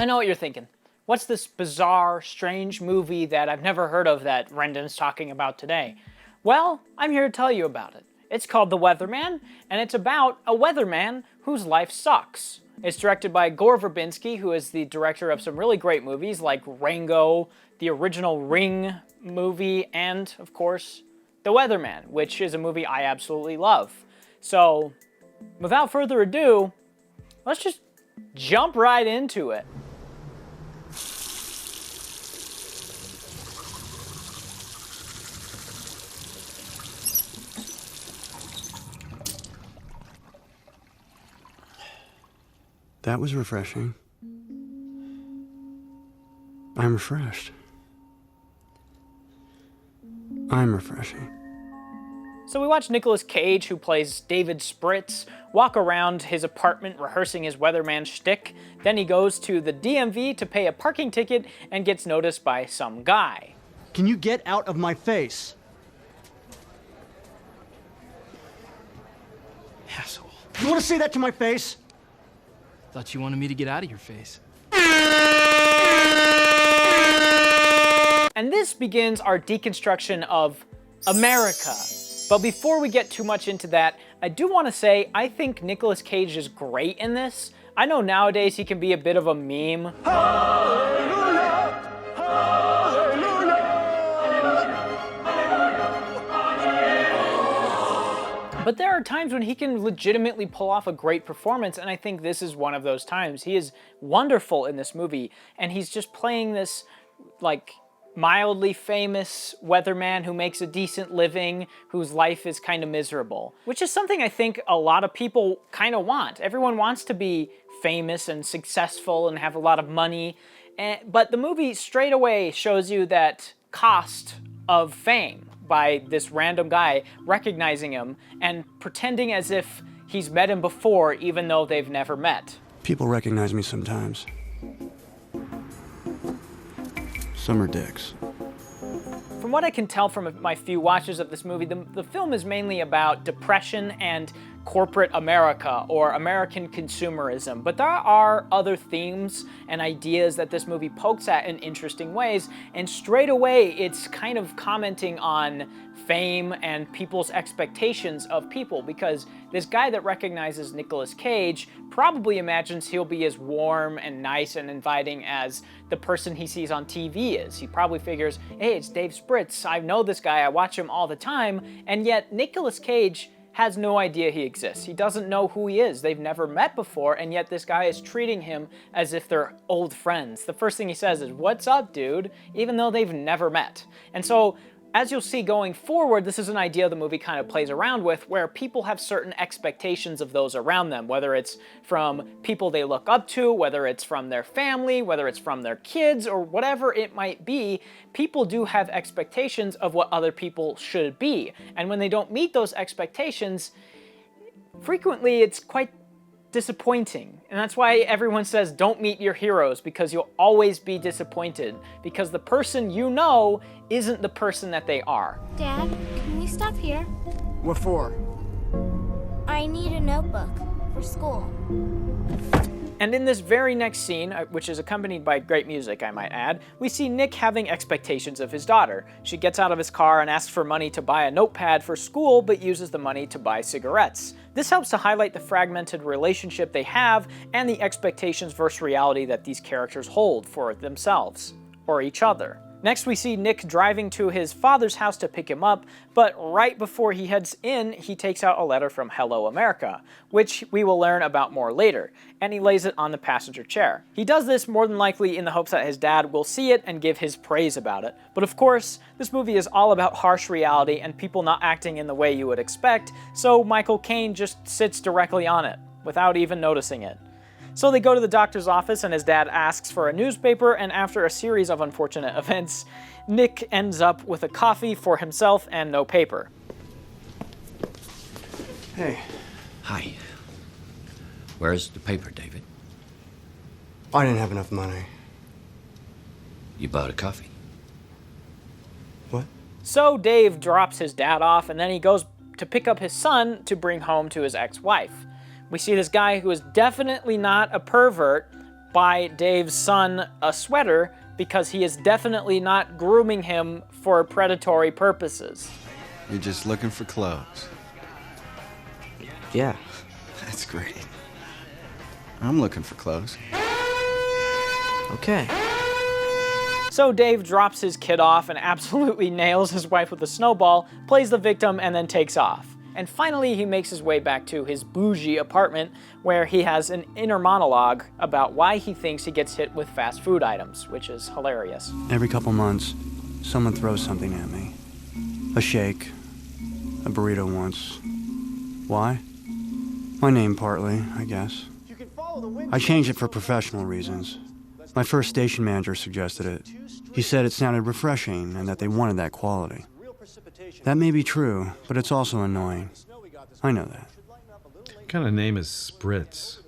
know what you're thinking. What's this bizarre, strange movie that I've never heard of that Rendan's talking about today? Well, I'm here to tell you about it. It's called The Weatherman, and it's about a weatherman whose life sucks. It's directed by Gore Verbinski, who is the director of some really great movies like Rango, the original Ring movie, and, of course, The Weatherman, which is a movie I absolutely love. So, without further ado, let's just jump right into it. That was refreshing. I'm refreshed. I'm refreshing. So we watch Nicolas Cage, who plays David Spritz, walk around his apartment rehearsing his weatherman shtick. Then he goes to the DMV to pay a parking ticket and gets noticed by some guy. Can you get out of my face? Asshole. You want to say that to my face? Thought you wanted me to get out of your face. And this begins our deconstruction of America. But before we get too much into that, I do want to say I think Nicolas Cage is great in this. I know nowadays he can be a bit of a meme. Hallelujah! Hallelujah! But there are times when he can legitimately pull off a great performance, and I think this is one of those times. He is wonderful in this movie, and he's just playing this, like, mildly famous weatherman who makes a decent living, whose life is kind of miserable. Which is something I think a lot of people kind of want. Everyone wants to be famous and successful and have a lot of money, but the movie straight away shows you that cost of fame by this random guy recognizing him and pretending as if he's met him before even though they've never met. People recognize me sometimes. Some are dicks. From what I can tell from my few watches of this movie, the film is mainly about depression and corporate America, or American consumerism. But there are other themes and ideas that this movie pokes at in interesting ways, and straight away it's kind of commenting on fame and people's expectations of people, because this guy that recognizes Nicolas Cage probably imagines he'll be as warm and nice and inviting as the person he sees on TV is. He probably figures, hey, it's Dave Spritz, I know this guy, I watch him all the time, and yet Nicolas Cage has no idea he exists. He doesn't know who he is. They've never met before, and yet this guy is treating him as if they're old friends. The first thing he says is, "What's up, dude?" Even though they've never met. And so, as you'll see going forward, this is an idea the movie kind of plays around with, where people have certain expectations of those around them, whether it's from people they look up to, whether it's from their family, whether it's from their kids, or whatever it might be. People do have expectations of what other people should be, and when they don't meet those expectations, frequently it's quite disappointing. And that's why everyone says don't meet your heroes, because you'll always be disappointed, because the person you know isn't the person that they are. Dad, can we stop here? What for? I need a notebook for school. And in this very next scene, which is accompanied by great music, I might add, we see Nick having expectations of his daughter. She gets out of his car and asks for money to buy a notepad for school, but uses the money to buy cigarettes. This helps to highlight the fragmented relationship they have and the expectations versus reality that these characters hold for themselves, or each other. Next we see Nick driving to his father's house to pick him up, but right before he heads in, he takes out a letter from Hello America, which we will learn about more later, and he lays it on the passenger chair. He does this more than likely in the hopes that his dad will see it and give his praise about it. But of course, this movie is all about harsh reality and people not acting in the way you would expect, so Michael Caine just sits directly on it, without even noticing it. So they go to the doctor's office and his dad asks for a newspaper, and after a series of unfortunate events, Nick ends up with a coffee for himself and no paper. Hey, Hi. Where's the paper, David? I didn't have enough money. You bought a coffee. What? So Dave drops his dad off, and then he goes to pick up his son to bring home to his ex-wife. We see this guy who is definitely not a pervert, buy Dave's son a sweater because he is definitely not grooming him for predatory purposes. You're just looking for clothes. Yeah. That's great. I'm looking for clothes. Okay. So Dave drops his kid off and absolutely nails his wife with a snowball, plays the victim, and then takes off. And finally, he makes his way back to his bougie apartment where he has an inner monologue about why he thinks he gets hit with fast food items, which is hilarious. Every couple months, someone throws something at me. A shake, a burrito once. Why? My name partly, I guess. I changed it for professional reasons. My first station manager suggested it. He said it sounded refreshing and that they wanted that quality. That may be true, but it's also annoying. I know that. What kind of name is Spritz?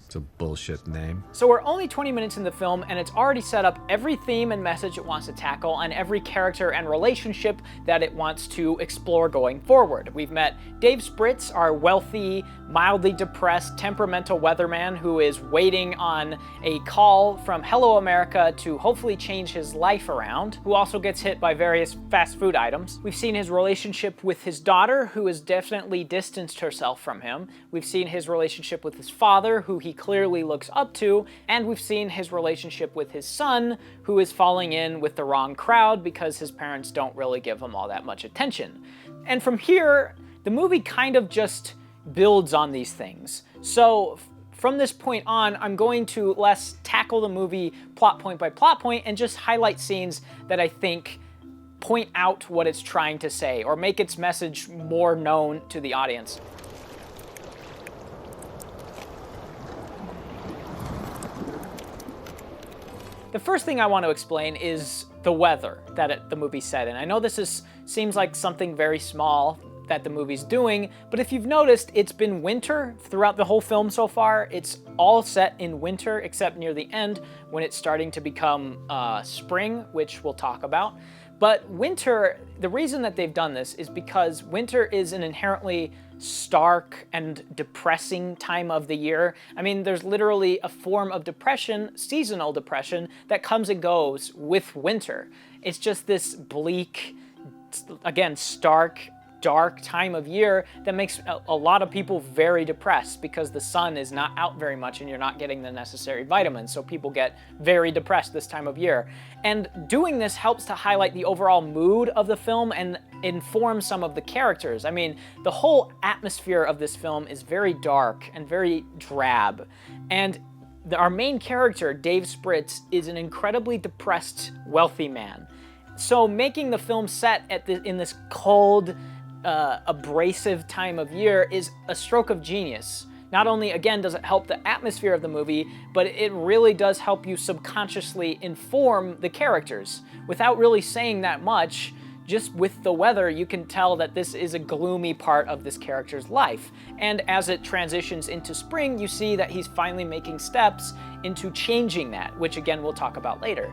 It's a bullshit name. So we're only 20 minutes in the film, and it's already set up every theme and message it wants to tackle and every character and relationship that it wants to explore going forward. We've met Dave Spritz, our wealthy, mildly depressed, temperamental weatherman who is waiting on a call from Hello America to hopefully change his life around, who also gets hit by various fast food items. We've seen his relationship with his daughter, who has definitely distanced herself from him. We've seen his relationship with his father, who he clearly looks up to, and we've seen his relationship with his son, who is falling in with the wrong crowd because his parents don't really give him all that much attention. And from here, the movie kind of just builds on these things. So from this point on, I'm going to less tackle the movie plot point by plot point and just highlight scenes that I think point out what it's trying to say or make its message more known to the audience. The first thing I want to explain is the weather that the movie's set in. I know this seems like something very small that the movie's doing, but if you've noticed, it's been winter throughout the whole film so far. It's all set in winter except near the end when it's starting to become spring, which we'll talk about. But winter, the reason that they've done this is because winter is an inherently stark and depressing time of the year. I mean, there's literally a form of depression, seasonal depression, that comes and goes with winter. It's just this bleak, again, stark, dark time of year that makes a lot of people very depressed because the sun is not out very much and you're not getting the necessary vitamins. So people get very depressed this time of year. And doing this helps to highlight the overall mood of the film and inform some of the characters. I mean, the whole atmosphere of this film is very dark and very drab. And our main character, Dave Spritz, is an incredibly depressed, wealthy man. So making the film set in this cold, abrasive time of year is a stroke of genius. Not only, again, does it help the atmosphere of the movie, but it really does help you subconsciously inform the characters. Without really saying that much, just with the weather, you can tell that this is a gloomy part of this character's life. And as it transitions into spring, you see that he's finally making steps into changing that, which again, we'll talk about later.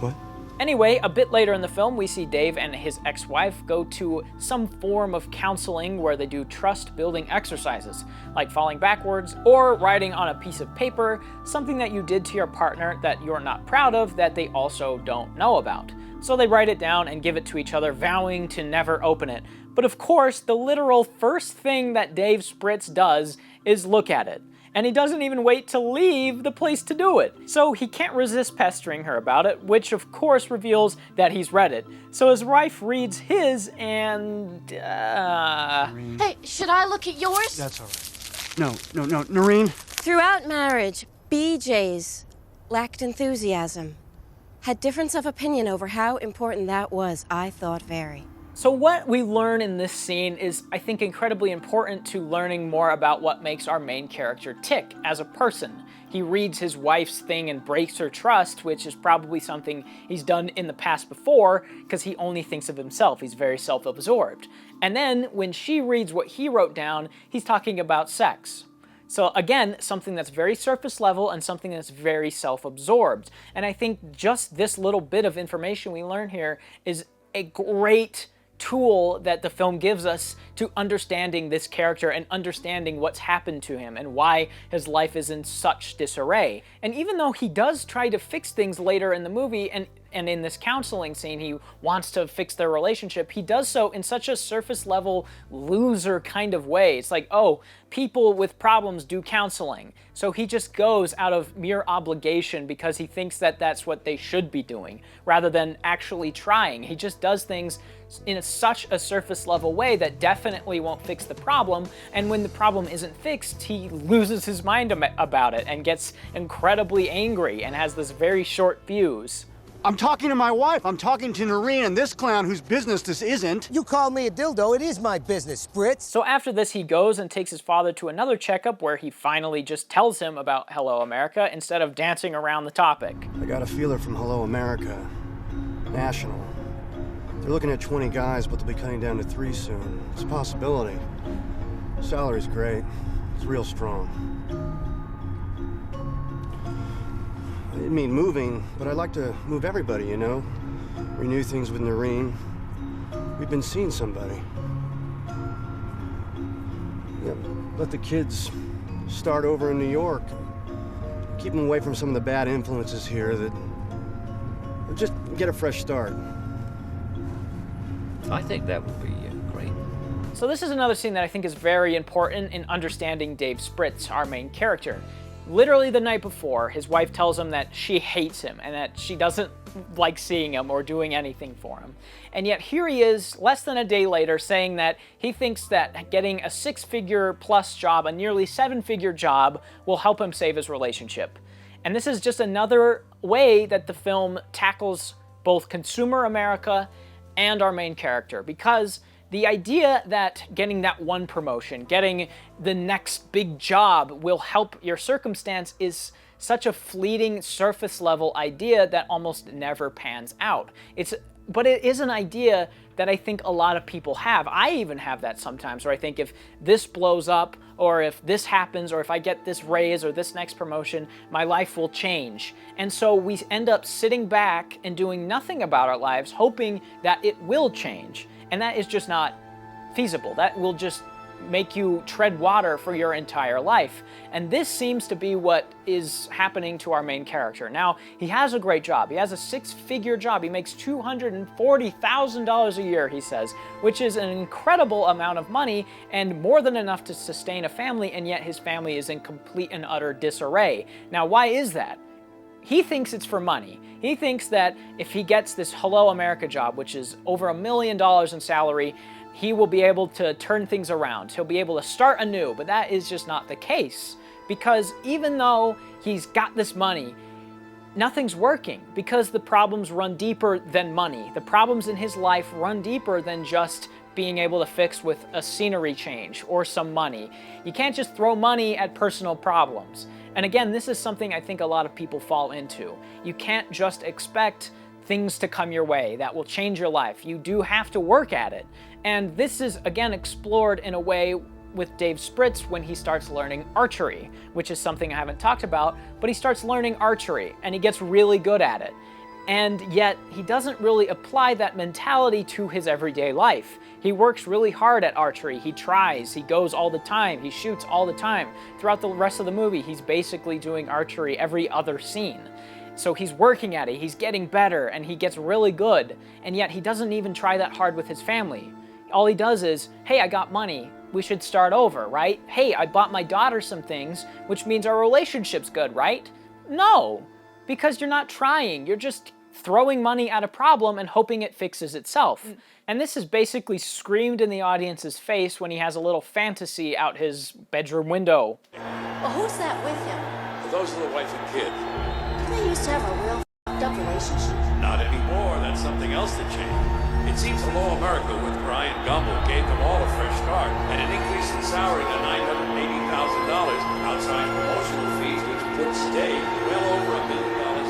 What? Anyway, a bit later in the film, we see Dave and his ex-wife go to some form of counseling where they do trust-building exercises, like falling backwards or writing on a piece of paper, something that you did to your partner that you're not proud of that they also don't know about. So they write it down and give it to each other, vowing to never open it. But of course, the literal first thing that Dave Spritz does is look at it. And he doesn't even wait to leave the place to do it. So he can't resist pestering her about it, which of course reveals that he's read it. So his wife reads his and, Hey, should I look at yours? That's all right. No, Noreen. Throughout marriage, BJ's lacked enthusiasm. Had difference of opinion over how important that was, I thought very. So what we learn in this scene is, I think, incredibly important to learning more about what makes our main character tick as a person. He reads his wife's thing and breaks her trust, which is probably something he's done in the past before, because he only thinks of himself. He's very self-absorbed. And then when she reads what he wrote down, he's talking about sex. So again, something that's very surface level and something that's very self-absorbed. And I think just this little bit of information we learn here is a great tool that the film gives us to understanding this character and understanding what's happened to him and why his life is in such disarray. And even though he does try to fix things later in the movie, and in this counseling scene he wants to fix their relationship, he does so in such a surface level loser kind of way. It's like, oh, people with problems do counseling. So he just goes out of mere obligation because he thinks that that's what they should be doing, rather than actually trying. He just does things in such a surface level way that definitely won't fix the problem, and when the problem isn't fixed, he loses his mind about it and gets incredibly angry and has this very short fuse. I'm talking to my wife. I'm talking to Noreen and this clown whose business this isn't. You call me a dildo, it is my business, Spritz. So after this, he goes and takes his father to another checkup where he finally just tells him about Hello America instead of dancing around the topic. I got a feeler from Hello America. National. They're looking at 20 guys, but they'll be cutting down to 3 soon. It's a possibility. Salary's great. It's real strong. I didn't mean moving, but I'd like to move everybody, you know? Renew things with Noreen. We've been seeing somebody. Yeah, let the kids start over in New York. Keep them away from some of the bad influences here that... Just get a fresh start. I think that would be great. So this is another scene that I think is very important in understanding Dave Spritz, our main character. Literally the night before, his wife tells him that she hates him and that she doesn't like seeing him or doing anything for him. And yet here he is, less than a day later, saying that he thinks that getting a 6-figure plus job, a nearly 7-figure job, will help him save his relationship. And this is just another way that the film tackles both consumer America and our main character, because the idea that getting that one promotion, getting the next big job will help your circumstance is such a fleeting surface level idea that almost never pans out. But it is an idea that I think a lot of people have. I even have that sometimes, where I think if this blows up, or if this happens, or if I get this raise or this next promotion, my life will change. And so we end up sitting back and doing nothing about our lives, hoping that it will change. And that is just not feasible. That will just make you tread water for your entire life. And this seems to be what is happening to our main character. Now, he has a great job. He has a 6-figure job. He makes $240,000 a year, he says, which is an incredible amount of money and more than enough to sustain a family, and yet his family is in complete and utter disarray. Now, why is that? He thinks it's for money. He thinks that if he gets this Hello America job, which is over $1 million in salary, he will be able to turn things around. He'll be able to start anew, but that is just not the case. Because even though he's got this money, nothing's working, because the problems run deeper than money. The problems in his life run deeper than just being able to fix with a scenery change or some money. You can't just throw money at personal problems. And again, this is something I think a lot of people fall into. You can't just expect things to come your way that will change your life. You do have to work at it. And this is, again, explored in a way with Dave Spritz when he starts learning archery, which is something I haven't talked about, but he starts learning archery and he gets really good at it. And yet he doesn't really apply that mentality to his everyday life. He works really hard at archery. He tries, he goes all the time, he shoots all the time. Throughout the rest of the movie, he's basically doing archery every other scene. So he's working at it, he's getting better, and he gets really good, and yet he doesn't even try that hard with his family. All he does is, hey, I got money, we should start over, right? Hey, I bought my daughter some things, which means our relationship's good, right? No, because you're not trying, you're just throwing money at a problem and hoping it fixes itself. And this is basically screamed in the audience's face when he has a little fantasy out his bedroom window. Well, who's that with him? Those are the wife and kids. They used to have a real f***ed-up relationship. Not anymore. That's something else that changed. It seems Hello America with Brian Gumbel gave them all a fresh start and an increase in salary to $980,000 outside promotional fees, which would stay well over $1 million a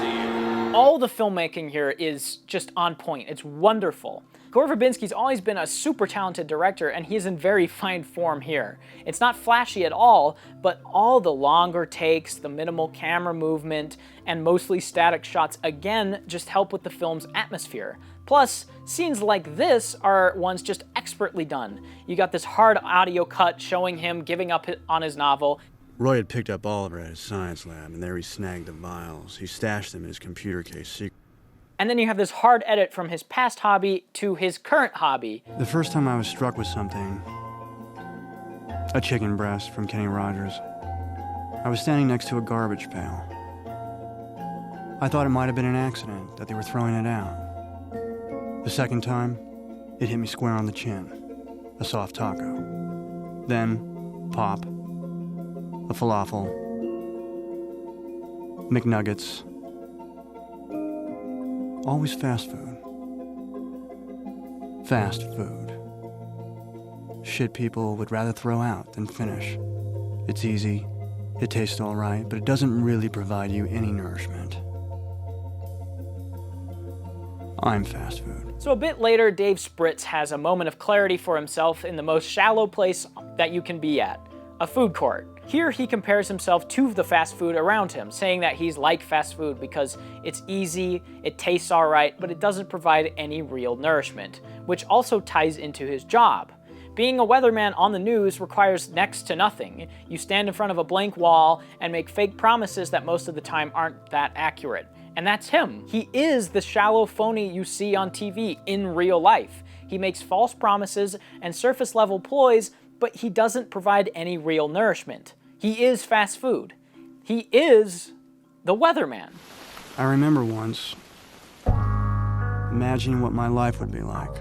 year. All the filmmaking here is just on point. It's wonderful. Gore Verbinski's always been a super talented director, and he's in very fine form here. It's not flashy at all, but all the longer takes, the minimal camera movement, and mostly static shots again just help with the film's atmosphere. Plus, scenes like this are ones just expertly done. You got this hard audio cut showing him giving up on his novel. Roy had picked up Oliver at his science lab, and there he snagged the vials. He stashed them in his computer case. And then you have this hard edit from his past hobby to his current hobby. The first time I was struck with something, a chicken breast from Kenny Rogers. I was standing next to a garbage pail. I thought it might have been an accident, that they were throwing it out. The second time, it hit me square on the chin, a soft taco. Then, pop, a falafel, McNuggets, always fast food. Fast food. Shit people would rather throw out than finish. It's easy, it tastes all right, but it doesn't really provide you any nourishment. I'm fast food. So a bit later, Dave Spritz has a moment of clarity for himself in the most shallow place that you can be at, a food court. Here he compares himself to the fast food around him, saying that he's like fast food because it's easy, it tastes all right, but it doesn't provide any real nourishment, which also ties into his job. Being a weatherman on the news requires next to nothing. You stand in front of a blank wall and make fake promises that most of the time aren't that accurate. And that's him. He is the shallow phony you see on TV in real life. He makes false promises and surface level ploys, but he doesn't provide any real nourishment. He is fast food. He is the weatherman. I remember once imagining what my life would be like,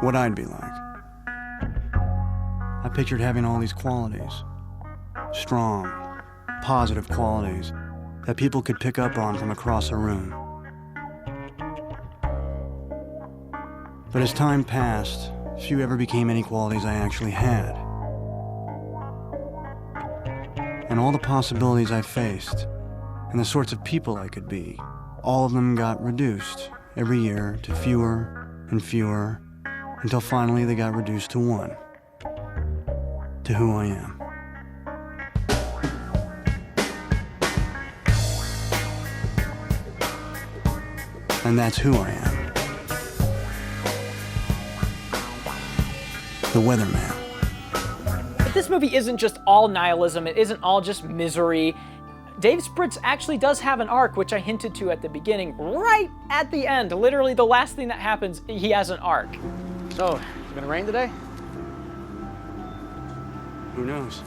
what I'd be like. I pictured having all these qualities, strong, positive qualities that people could pick up on from across a room. But as time passed, few ever became any qualities I actually had. And all the possibilities I faced, and the sorts of people I could be, all of them got reduced every year to fewer and fewer, until finally they got reduced to one, to who I am. And that's who I am. The weatherman. But this movie isn't just all nihilism, it isn't all just misery. Dave Spritz actually does have an arc, which I hinted to at the beginning, right at the end. Literally the last thing that happens, he has an arc. So, it's gonna rain today? Who knows?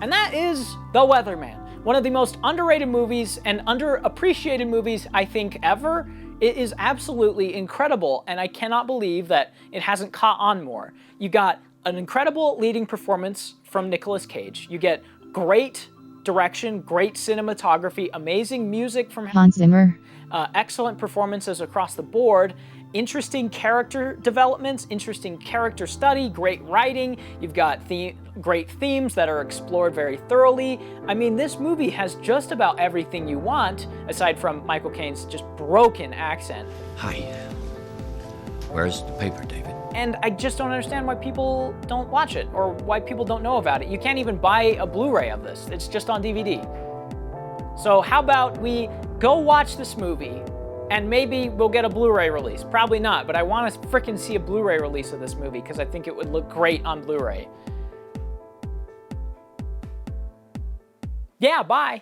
And that is The Weatherman. One of the most underrated movies and underappreciated movies I think ever. It is absolutely incredible, and I cannot believe that it hasn't caught on more. You got an incredible leading performance from Nicolas Cage. You get great direction, great cinematography, amazing music from Hans Zimmer. Excellent performances across the board, interesting character developments, interesting character study, great writing. You've got great themes that are explored very thoroughly. I mean, this movie has just about everything you want, aside from Michael Caine's just broken accent. Hi. Where's the paper, David? And I just don't understand why people don't watch it, or why people don't know about it. You can't even buy a Blu-ray of this. It's just on DVD. So how about we go watch this movie, and maybe we'll get a Blu-ray release. Probably not, but I want to frickin' see a Blu-ray release of this movie because I think it would look great on Blu-ray. Yeah, bye.